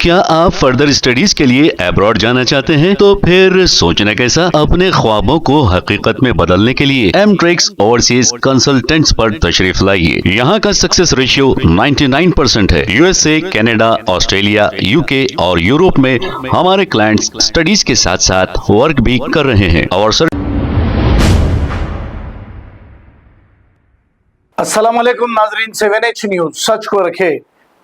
क्या आप further studies के लिए अब्रॉड जाना चाहते हैं? तो फिर सोचना कैसा, अपने ख्वाबों को हकीकत में बदलने के लिए एमट्रिक्स ओवरसीज कंसल्टेंट्स पर तशरीफ लाइए। यहाँ का सक्सेस रेशियो 99% है। यूएसए, कनाडा, ऑस्ट्रेलिया, यूके और यूरोप में हमारे क्लाइंट्स स्टडीज के साथ साथ वर्क भी कर रहे हैं और अस्सलाम वालेकुम नाजरीन, 7H न्यूज सच को रखे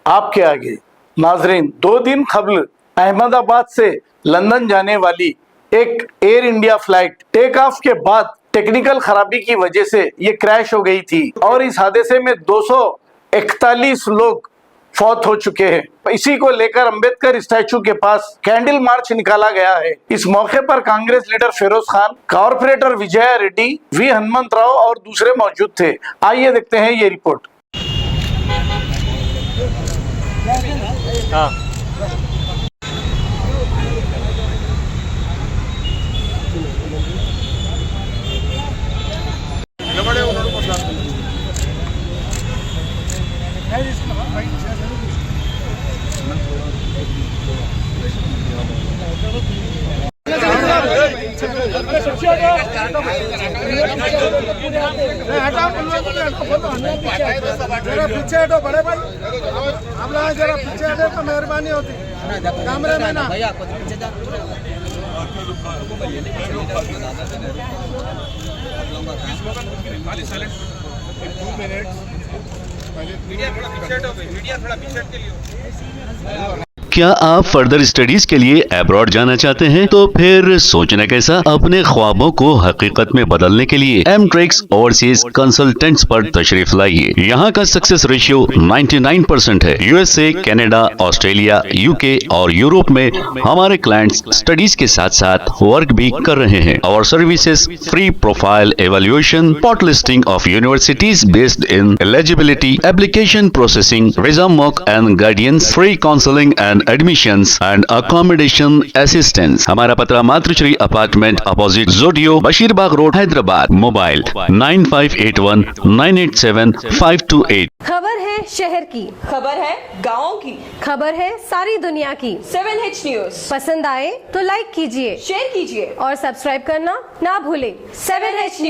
आपके आगे। नाजरीन, 2 दिन कबल अहमदाबाद से लंदन जाने वाली एक Air India flight take off के बाद टेक्निकल खराबी की वजह से ये क्रैश हो गई थी और इस हादसे में 241 लोग फौत हो चुके हैं। इसी को लेकर अंबेडकर स्टैचू के पास कैंडल मार्च निकाला गया है। इस मौके पर कांग्रेस लीडर फिरोज खान, कॉर्पोरेटर विजया रेड्डी, वी हनुमंतराव और दूसरे मौजूद थे। आइए देखते हैं ये रिपोर्ट। जरा पीछे हटो बड़े भाई, आप लोग जरा पीछे हटे तो मेहरबानी होती। कैमरे में ना भैया को पीछे जा। मीडिया थोड़ा पीछे के लिए। क्या आप फर्दर स्टडीज के लिए अब्रॉड जाना चाहते हैं? तो फिर सोचना कैसा, अपने ख्वाबों को हकीकत में बदलने के लिए एमट्रिक्स ओवरसीज कंसल्टेंट्स पर तशरीफ लाइए। यहाँ का सक्सेस रेशियो 99% है। यूएसए, कनाडा, ऑस्ट्रेलिया, यूके और यूरोप में हमारे क्लाइंट्स स्टडीज के साथ साथ वर्क भी कर रहे हैं और services free profile evaluation, spot listing of universities based in eligibility, application processing, visa mock and guidance, free counselling and admissions and accommodation assistance. हमारा पता मातृश्री अपार्टमेंट अपोजिट जोडियो, बशीरबाग रोड, हैदराबाद। मोबाइल 9581 987 528। खबर है शहर की, खबर है गाँव की, खबर है सारी दुनिया की। 7H न्यूज पसंद आए तो लाइक कीजिए, शेयर कीजिए और सब्सक्राइब करना ना भूलें। 7H news.